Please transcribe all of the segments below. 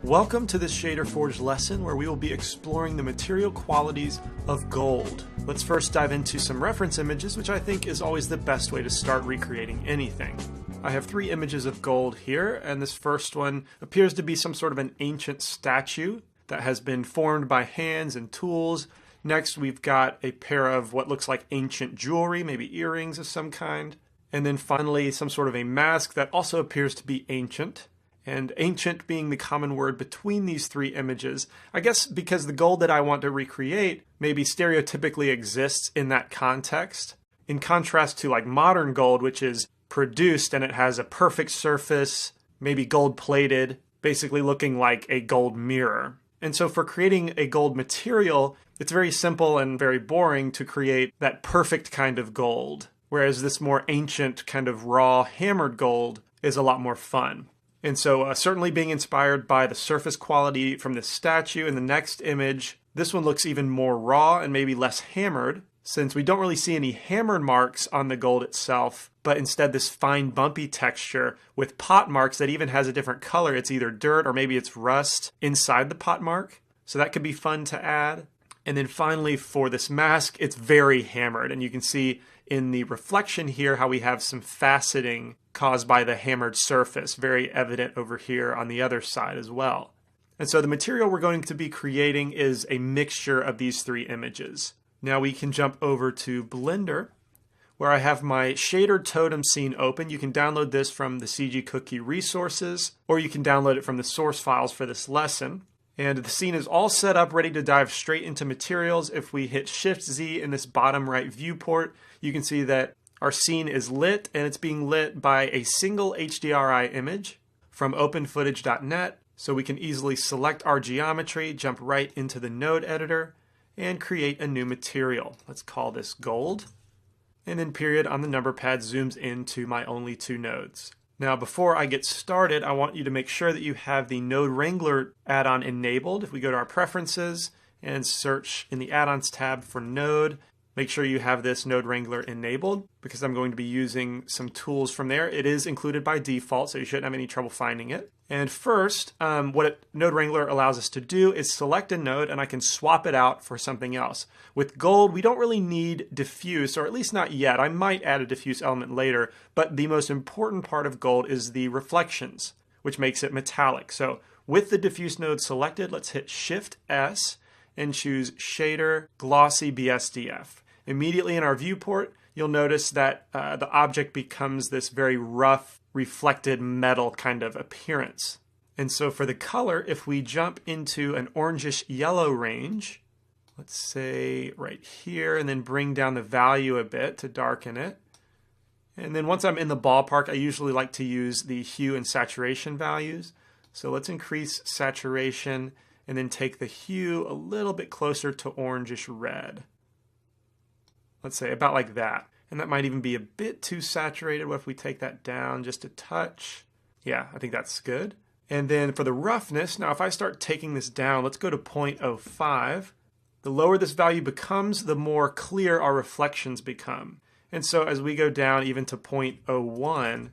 Welcome to this Shaderforge lesson where we will be exploring the material qualities of gold. Let's first dive into some reference images, which I think is always the best way to start recreating anything. I have 3 images of gold here, and this first one appears to be some sort of an ancient statue that has been formed by hands and tools. Next, we've got a pair of what looks like ancient jewelry, maybe earrings of some kind. And then finally, some sort of a mask that also appears to be ancient. And ancient being the common word between these 3 images, I guess because the gold that I want to recreate maybe stereotypically exists in that context, in contrast to like modern gold, which is produced and it has a perfect surface, maybe gold plated, basically looking like a gold mirror. And so for creating a gold material, it's very simple and very boring to create that perfect kind of gold, whereas this more ancient kind of raw hammered gold is a lot more fun. And so certainly being inspired by the surface quality from this statue in the next image, this one looks even more raw and maybe less hammered, since we don't really see any hammered marks on the gold itself, but instead this fine bumpy texture with pot marks that even has a different color. It's either dirt or maybe it's rust inside the pot mark. So that could be fun to add. And then finally for this mask, it's very hammered. And you can see in the reflection here how we have some faceting caused by the hammered surface, very evident over here on the other side as well. And so the material we're going to be creating is a mixture of these 3 images. Now we can jump over to Blender, where I have my shader totem scene open. You can download this from the CG Cookie resources, or you can download it from the source files for this lesson. And the scene is all set up, ready to dive straight into materials. If we hit Shift-Z in this bottom right viewport, you can see that our scene is lit, and it's being lit by a single HDRI image from openfootage.net. So we can easily select our geometry, jump right into the node editor, and create a new material. Let's call this gold. And then period on the number pad zooms into my only 2 nodes. Now, before I get started, I want you to make sure that you have the Node Wrangler add-on enabled. If we go to our preferences and search in the add-ons tab for node, make sure you have this Node Wrangler enabled because I'm going to be using some tools from there. It is included by default, so you shouldn't have any trouble finding it. And first, what Node Wrangler allows us to do is select a node and I can swap it out for something else. With gold, we don't really need diffuse, or at least not yet. I might add a diffuse element later, but the most important part of gold is the reflections, which makes it metallic. So with the diffuse node selected, let's hit Shift-S and choose Shader Glossy BSDF. Immediately in our viewport, you'll notice that the object becomes this very rough, reflected metal kind of appearance. And so for the color, if we jump into an orangish yellow range, let's say right here, and then bring down the value a bit to darken it. And then once I'm in the ballpark, I usually like to use the hue and saturation values. So let's increase saturation and then take the hue a little bit closer to orangish red. Let's say about like that. And that might even be a bit too saturated. What if we take that down just a touch? Yeah, I think that's good. And then for the roughness, now if I start taking this down, let's go to 0.05. The lower this value becomes, the more clear our reflections become. And so as we go down even to 0.01,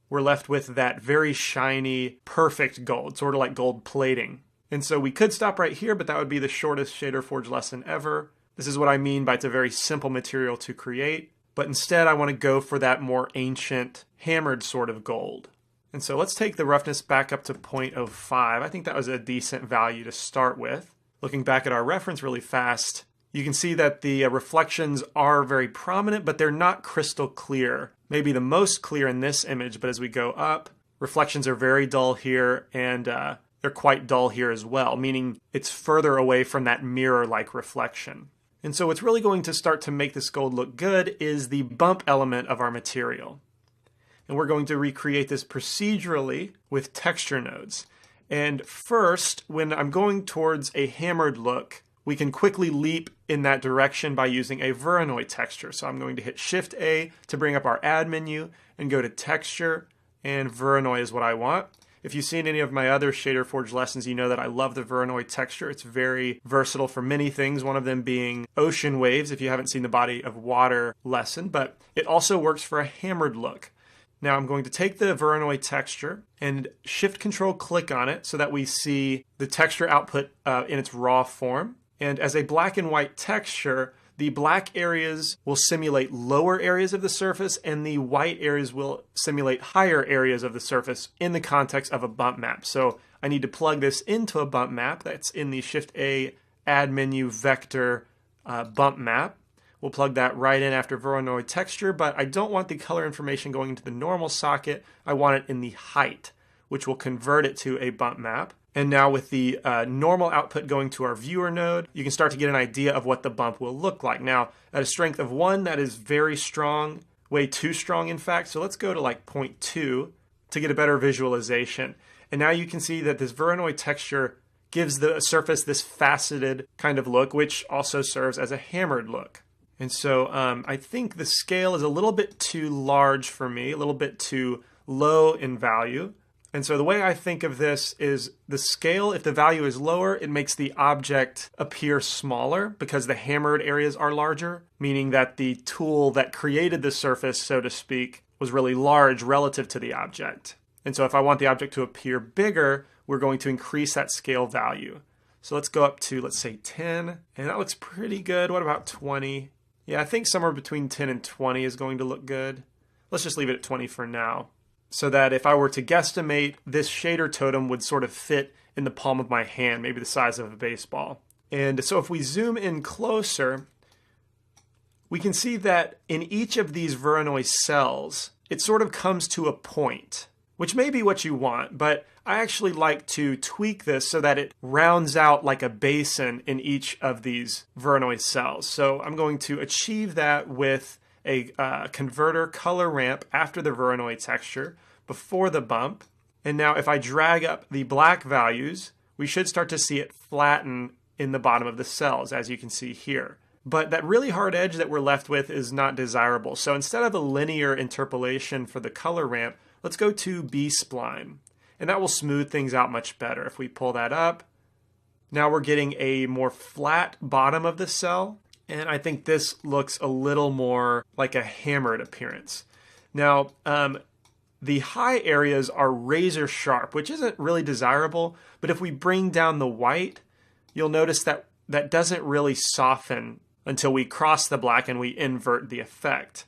we're left with that very shiny, perfect gold, sort of like gold plating. And so we could stop right here, but that would be the shortest Shaderforge lesson ever. This is what I mean by it's a very simple material to create, but instead I want to go for that more ancient, hammered sort of gold. And so let's take the roughness back up to 0.05. I think that was a decent value to start with. Looking back at our reference really fast, you can see that the reflections are very prominent, but they're not crystal clear. Maybe the most clear in this image, but as we go up, reflections are very dull here, and they're quite dull here as well, meaning it's further away from that mirror-like reflection. And so what's really going to start to make this gold look good is the bump element of our material. And we're going to recreate this procedurally with texture nodes. And first, when I'm going towards a hammered look, we can quickly leap in that direction by using a Voronoi texture. So I'm going to hit Shift-A to bring up our add menu and go to Texture, and Voronoi is what I want. If you've seen any of my other Shaderforge lessons, you know that I love the Voronoi texture. It's very versatile for many things, one of them being ocean waves, if you haven't seen the body of water lesson, but it also works for a hammered look. Now I'm going to take the Voronoi texture and Shift-Control-Click on it so that we see the texture output in its raw form. And as a black and white texture, the black areas will simulate lower areas of the surface and the white areas will simulate higher areas of the surface in the context of a bump map. So I need to plug this into a bump map. That's in the Shift-A Add Menu Vector bump map. We'll plug that right in after Voronoi texture, but I don't want the color information going into the normal socket. I want it in the height, which will convert it to a bump map. And now with the normal output going to our viewer node, you can start to get an idea of what the bump will look like. Now, at a strength of 1, that is very strong, way too strong in fact. So let's go to like 0.2 to get a better visualization. And now you can see that this Voronoi texture gives the surface this faceted kind of look, which also serves as a hammered look. And so I think the scale is a little bit too large for me, a little bit too low in value. And so the way I think of this is the scale, if the value is lower, it makes the object appear smaller because the hammered areas are larger, meaning that the tool that created the surface, so to speak, was really large relative to the object. And so if I want the object to appear bigger, we're going to increase that scale value. So let's go up to, let's say 10, and that looks pretty good. What about 20? Yeah, I think somewhere between 10 and 20 is going to look good. Let's just leave it at 20 for now, so that if I were to guesstimate, this shader totem would sort of fit in the palm of my hand, maybe the size of a baseball. And so if we zoom in closer, we can see that in each of these Voronoi cells, it sort of comes to a point, which may be what you want, but I actually like to tweak this so that it rounds out like a basin in each of these Voronoi cells. So I'm going to achieve that with a converter color ramp after the Voronoi texture, before the bump. And now if I drag up the black values, we should start to see it flatten in the bottom of the cells, as you can see here. But that really hard edge that we're left with is not desirable. So instead of a linear interpolation for the color ramp, let's go to B-spline. And that will smooth things out much better. If we pull that up, now we're getting a more flat bottom of the cell. And I think this looks a little more like a hammered appearance. Now, the high areas are razor sharp, which isn't really desirable. But if we bring down the white, you'll notice that that doesn't really soften until we cross the black and we invert the effect.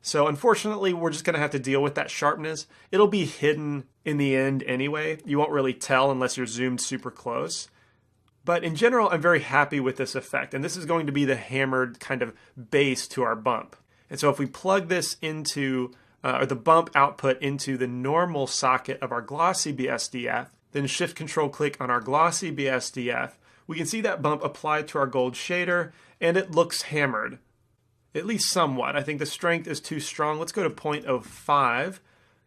So unfortunately, we're just going to have to deal with that sharpness. It'll be hidden in the end anyway. You won't really tell unless you're zoomed super close. But in general, I'm very happy with this effect. And this is going to be the hammered kind of base to our bump. And so if we plug this into, or the bump output into the normal socket of our glossy BSDF, then Shift-Control-Click on our glossy BSDF, we can see that bump applied to our gold shader, and it looks hammered. At least somewhat. I think the strength is too strong. Let's go to 0.05.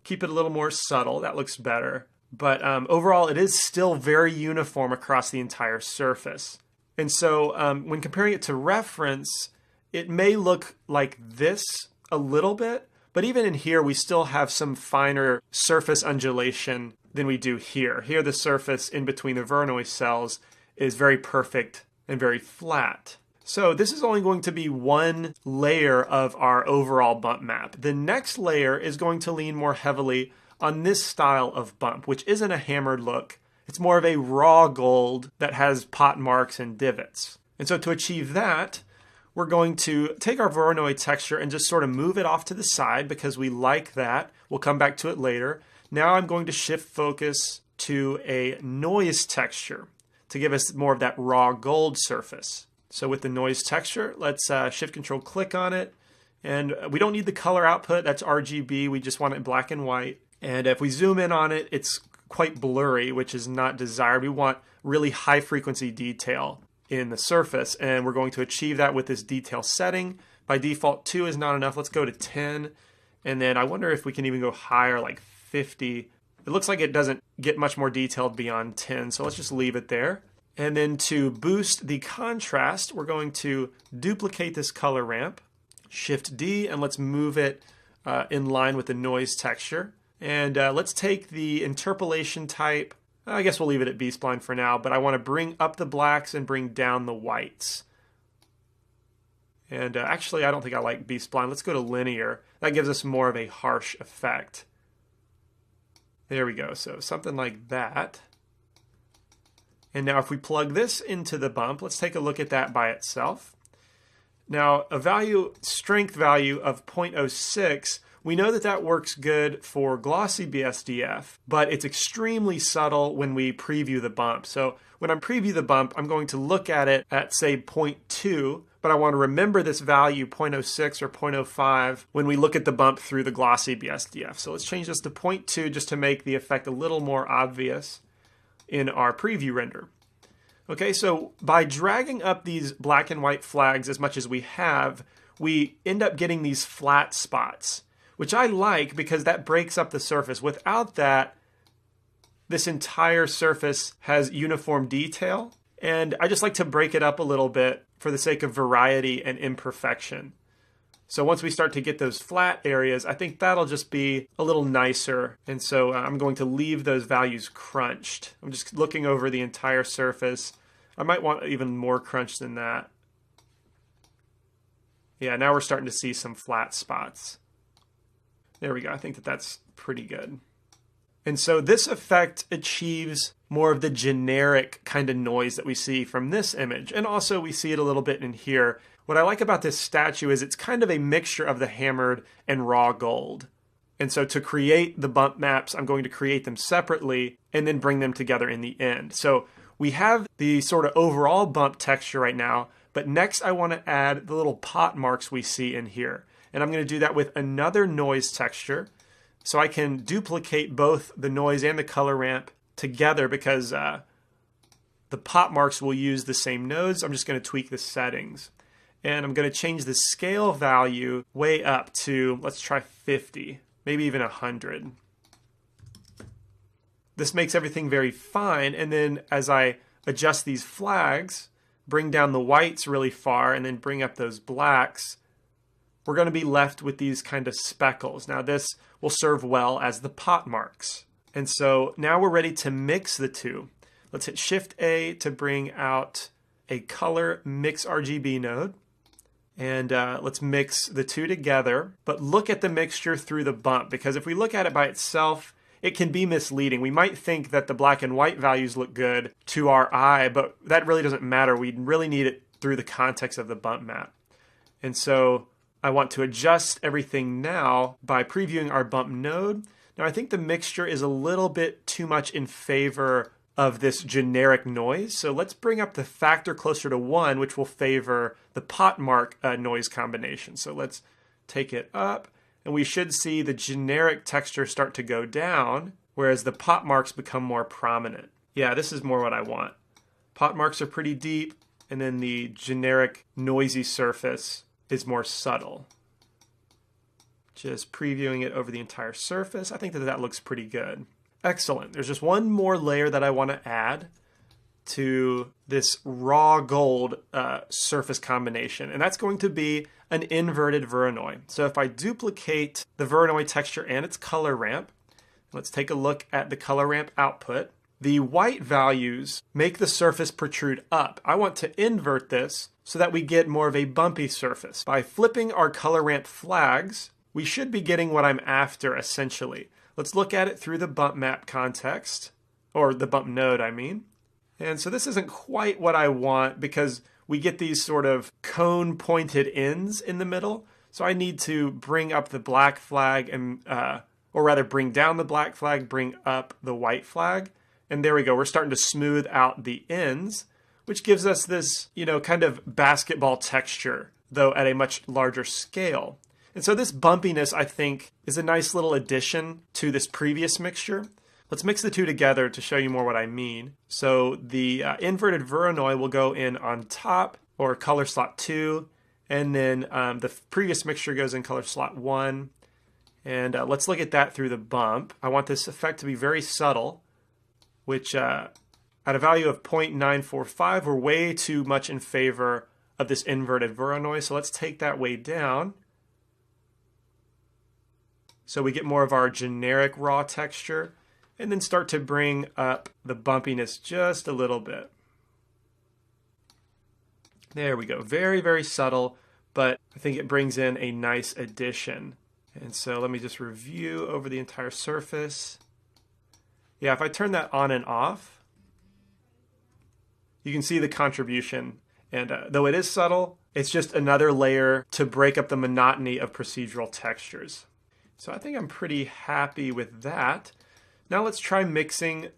Keep it a little more subtle. That looks better. But overall, it is still very uniform across the entire surface. And so when comparing it to reference, it may look like this a little bit. But even in here, we still have some finer surface undulation than we do here. Here, the surface in between the Voronoi cells is very perfect and very flat. So this is only going to be one layer of our overall bump map. The next layer is going to lean more heavily on this style of bump, which isn't a hammered look. It's more of a raw gold that has pot marks and divots. And so to achieve that, we're going to take our Voronoi texture and just sort of move it off to the side because we like that. We'll come back to it later. Now I'm going to shift focus to a noise texture to give us more of that raw gold surface. So with the noise texture, let's Shift-Control-Click on it. And we don't need the color output, that's RGB, we just want it black and white. And if we zoom in on it, it's quite blurry, which is not desired. We want really high frequency detail in the surface, and we're going to achieve that with this detail setting. By default, 2 is not enough. Let's go to 10, and then I wonder if we can even go higher, like 50. It looks like it doesn't get much more detailed beyond 10, so let's just leave it there. And then to boost the contrast, we're going to duplicate this color ramp, Shift-D, and let's move it in line with the noise texture. And let's take the interpolation type. I guess we'll leave it at B-spline for now, but I want to bring up the blacks and bring down the whites. And actually, I don't think I like B-spline. Let's go to linear. That gives us more of a harsh effect. There we go. So something like that. And now if we plug this into the bump, let's take a look at that by itself. Now, a strength value of 0.06, we know that that works good for glossy BSDF, but it's extremely subtle when we preview the bump. So when I preview the bump, I'm going to look at it at, say, 0.2, but I want to remember this value, 0.06 or 0.05, when we look at the bump through the glossy BSDF. So let's change this to 0.2 just to make the effect a little more obvious in our preview render. Okay, so by dragging up these black and white flags as much as we have, we end up getting these flat spots, which I like because that breaks up the surface. Without that, this entire surface has uniform detail, and I just like to break it up a little bit for the sake of variety and imperfection. So once we start to get those flat areas, I think that'll just be a little nicer. And so I'm going to leave those values crunched. I'm just looking over the entire surface. I might want even more crunch than that. Yeah, now we're starting to see some flat spots. There we go. I think that that's pretty good. And so this effect achieves more of the generic kind of noise that we see from this image. And also we see it a little bit in here. What I like about this statue is it's kind of a mixture of the hammered and raw gold. And so to create the bump maps, I'm going to create them separately and then bring them together in the end. So we have the sort of overall bump texture right now, but next I want to add the little pot marks we see in here. And I'm going to do that with another noise texture. So I can duplicate both the noise and the color ramp together because the pot marks will use the same nodes. I'm just going to tweak the settings. And I'm going to change the scale value way up to, let's try 50, maybe even 100. This makes everything very fine. And then as I adjust these flags, bring down the whites really far and then bring up those blacks, we're going to be left with these kind of speckles. Now this will serve well as the pot marks. And so now we're ready to mix the two. Let's hit Shift A to bring out a color mix RGB node. And let's mix the two together, but look at the mixture through the bump, because if we look at it by itself, it can be misleading. We might think that the black and white values look good to our eye, but that really doesn't matter. We really need it through the context of the bump map. And so I want to adjust everything now by previewing our bump node. Now I think the mixture is a little bit too much in favor of this generic noise. So let's bring up the factor closer to 1, which will favor the pot mark noise combination. So let's take it up, and we should see the generic texture start to go down, whereas the pot marks become more prominent. Yeah, this is more what I want. Pot marks are pretty deep, and then the generic noisy surface is more subtle. Just previewing it over the entire surface, I think that that looks pretty good. Excellent. There's just one more layer that I want to add to this raw gold surface combination, and that's going to be an inverted Voronoi. So if I duplicate the Voronoi texture and its color ramp, let's take a look at the color ramp output. The white values make the surface protrude up. I want to invert this so that we get more of a bumpy surface. By flipping our color ramp flags, we should be getting what I'm after essentially. Let's look at it through the bump map context, or the bump node, I mean. And so this isn't quite what I want because we get these sort of cone pointed ends in the middle. So I need to bring up the black flag and, or rather bring down the black flag, bring up the white flag. And there we go. We're starting to smooth out the ends, which gives us this, kind of basketball texture, though at a much larger scale. And so this bumpiness, I think, is a nice little addition to this previous mixture. Let's mix the two together to show you more what I mean. So the inverted Voronoi will go in on top, or color slot 2, and then the previous mixture goes in color slot 1. And let's look at that through the bump. I want this effect to be very subtle, which at a value of 0.945, we're way too much in favor of this inverted Voronoi. So let's take that way down. So we get more of our generic raw texture, and then start to bring up the bumpiness just a little bit. There we go. Very, very subtle, but I think it brings in a nice addition. And so let me just review over the entire surface. Yeah, if I turn that on and off, you can see the contribution. And though it is subtle, it's just another layer to break up the monotony of procedural textures. So I think I'm pretty happy with that. Now let's try mixing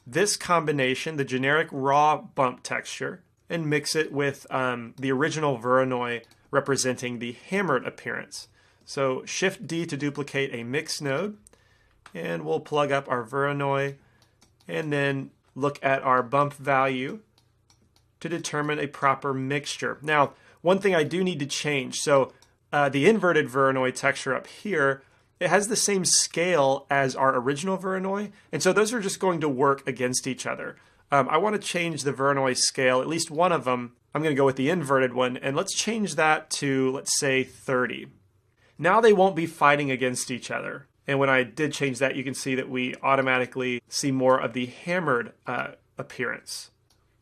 this combination, the generic raw bump texture, and mix it with the original Voronoi representing the hammered appearance. So Shift D to duplicate a mix node, and we'll plug up our Voronoi, and then look at our bump value to determine a proper mixture. Now, one thing I do need to change. So the inverted Voronoi texture up here, it has the same scale as our original Voronoi, and so those are just going to work against each other. I want to change the Voronoi scale, at least one of them. I'm going to go with the inverted one, and let's change that to, let's say, 30. Now they won't be fighting against each other. And when I did change that, you can see that we automatically see more of the hammered appearance.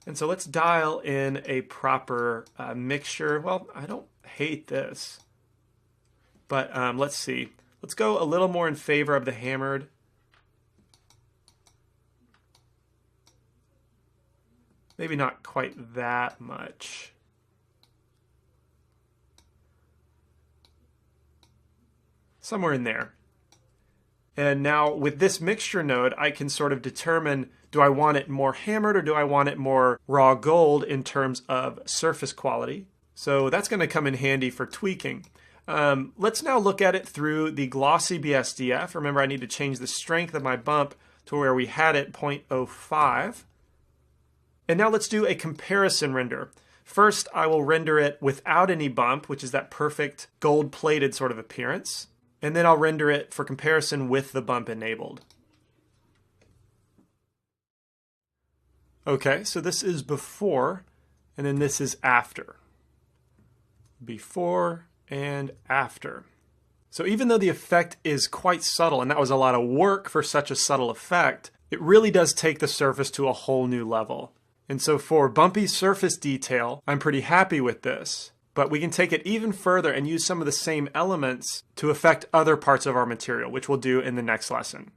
And so let's dial in a proper mixture. Well, I don't hate this, but let's see. Let's go a little more in favor of the hammered. Maybe not quite that much. Somewhere in there. And now with this mixture node, I can sort of determine, do I want it more hammered or do I want it more raw gold in terms of surface quality? So that's going to come in handy for tweaking. Let's now look at it through the glossy BSDF. Remember, I need to change the strength of my bump to where we had it 0.05. And now let's do a comparison render. First, I will render it without any bump, which is that perfect gold-plated sort of appearance. And then I'll render it for comparison with the bump enabled. Okay, so this is before, and then this is after. Before and after. So even though the effect is quite subtle, and that was a lot of work for such a subtle effect, it really does take the surface to a whole new level. And so for bumpy surface detail, I'm pretty happy with this. But we can take it even further and use some of the same elements to affect other parts of our material, which we'll do in the next lesson.